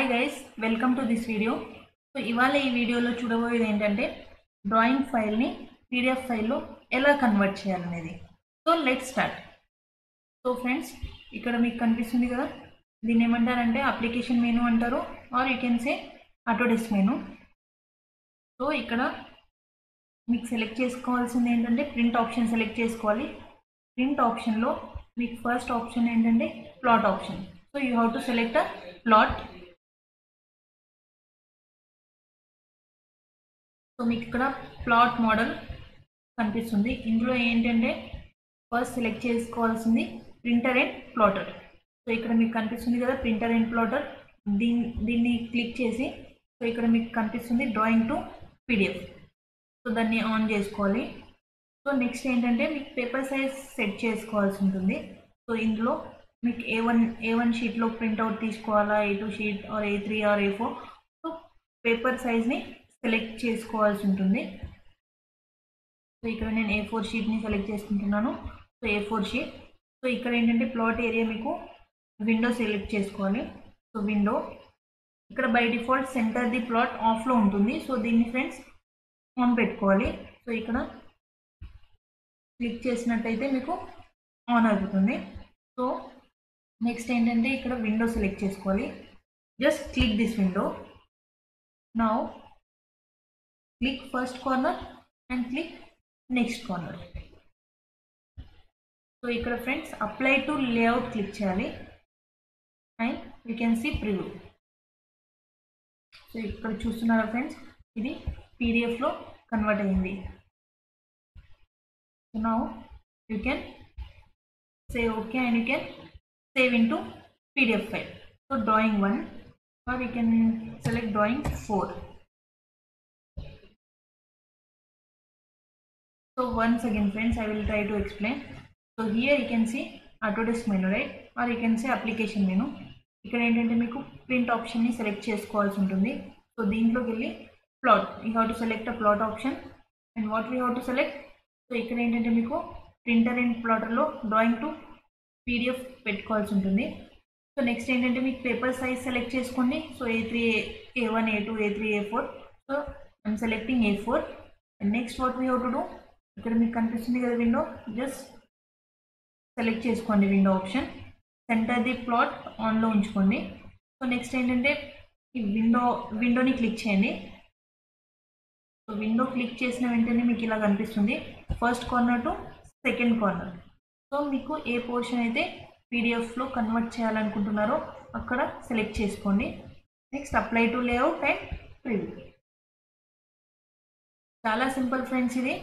Hi guys, welcome to this video. So ఇవాళ ఈ వీడియోలో చూడబోయేది ఏంటంటే డ్రాయింగ్ ఫైల్ని పీడిఎఫ్ ఫైల్లో ఎలా కన్వర్ట్ చేయాలనేది. So let's start. So friends, ఇక్కడ మీకు కనిపిస్తుంది కదా, దీన్ని ఏమంటారంటే అప్లికేషన్ మెనూ అంటారు, or you can say Autodesk menu. So ఇక్కడ మీకు సెలెక్ట్ చేసుకోవాల్సింది ఏంటంటే ప్రింట్ ఆప్షన్ సెలెక్ట్ చేసుకోవాలి. ప్రింట్ ఆప్షన్లో మీకు ఫస్ట్ ఆప్షన్ ఏంటంటే plot option. So you have to select a plot. So మీకు ఇక్కడ ప్లాట్ మోడల్ కనిపిస్తుంది. ఇందులో ఏంటంటే ఫస్ట్ సెలెక్ట్ చేసుకోవాల్సింది ప్రింటర్ అండ్ ప్లాటర్. సో ఇక్కడ మీకు కనిపిస్తుంది కదా ప్రింటర్ అండ్ ప్లాటర్, దీన్ని క్లిక్ చేసి సో ఇక్కడ మీకు కనిపిస్తుంది డ్రాయింగ్ టు పీడిఎఫ్. సో దాన్ని ఆన్ చేసుకోవాలి. సో నెక్స్ట్ ఏంటంటే మీకు పేపర్ సైజ్ సెట్ చేసుకోవాల్సి ఉంటుంది. సో ఇందులో మీకు ఏ1 షీట్లో ప్రింట్అవుట్ తీసుకోవాలా, A2 sheet or A3 or A4. So paper సైజ్ని సెలెక్ట్ చేసుకోవాల్సి ఉంటుంది. సో ఇక్కడ నేను A4 షీట్ని సెలెక్ట్ చేసుకుంటున్నాను. So A4 sheet. సో ఇక్కడ ఏంటంటే ప్లాట్ ఏరియా మీకు విండో సెలెక్ట్ చేసుకోవాలి. సో విండో ఇక్కడ by default centre the plot ఆఫ్లో ఉంటుంది. సో దీన్ని ఫ్రెండ్స్ ఆన్ పెట్టుకోవాలి. సో ఇక్కడ క్లిక్ చేసినట్టయితే మీకు ఆన్ అవుతుంది. సో నెక్స్ట్ ఏంటంటే ఇక్కడ విండో సెలెక్ట్ చేసుకోవాలి. Just click this window. Now click first corner and click next corner. So ఇక్కడ friends apply to layout click చేయాలి and you can see preview. So ఇక్కడ చూస్తున్నారా ఫ్రెండ్స్, ఇది పీడిఎఫ్లో కన్వర్ట్ అయింది. So now you can say OK and you can save into PDF file. So drawing 1, or you can select drawing 4. So once again friends, I will try to explain. So here you can see Autodesk menu, right, or you can say application menu. ఇక్కడ ఏంటంటే మీకు print ఆప్షన్ని select చేసుకోవాల్సి ఉంటుంది. So దీంట్లోకి వెళ్ళి plot, you have to select a plot option and what we have to select. So ఇక్కడ ఏంటంటే మీకు ప్రింటర్ అండ్ ప్లాటర్లో డ్రాయింగ్ టు పీడిఎఫ్ పెట్టుకోవాల్సి ఉంటుంది. సో నెక్స్ట్ ఏంటంటే మీకు పేపర్ సైజ్ సెలెక్ట్ చేసుకోండి. So A3, A1, A2, A3, A4. So I'm selecting A4. And next what we have to do, ఇక్కడ మీకు కనిపిస్తుంది కదా విండో, జస్ట్ సెలెక్ట్ చేసుకోండి window option, centre the plot ఆన్లో ఉంచుకోండి. సో నెక్స్ట్ ఏంటంటే ఈ విండోని క్లిక్ చేయండి. సో విండో క్లిక్ చేసిన వెంటనే మీకు ఇలా కనిపిస్తుంది first corner to second corner. So మీకు ఏ పోర్షన్ అయితే పీడిఎఫ్లో కన్వర్ట్ చేయాలనుకుంటున్నారో అక్కడ సెలెక్ట్ చేసుకోండి. Next apply to layout and preview. చాలా సింపుల్ ఫ్రెండ్స్ ఇది.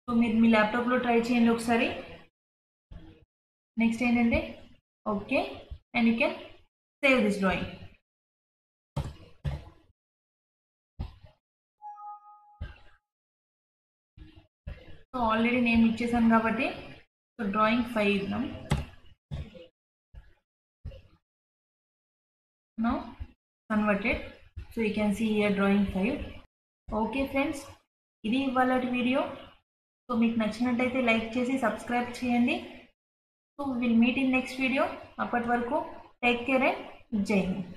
సో మీరు మీ ల్యాప్టాప్లో ట్రై చేయండి ఒకసారి. నెక్స్ట్ ఏంటంటే okay and you can save this drawing. So already నేను ఇచ్చేసాను కాబట్టి సో డ్రాయింగ్ 5 ఇద్దాం. Now converted. So you can see here drawing 5. Okay friends, ఇది ఇవాళ వీడియో. సో మీకు నచ్చినట్టయితే లైక్ చేసి సబ్స్క్రైబ్ చేయండి. So will meet in next video. అప్పటి వరకు టేక్ కేర్ అండ్ జై హింద్.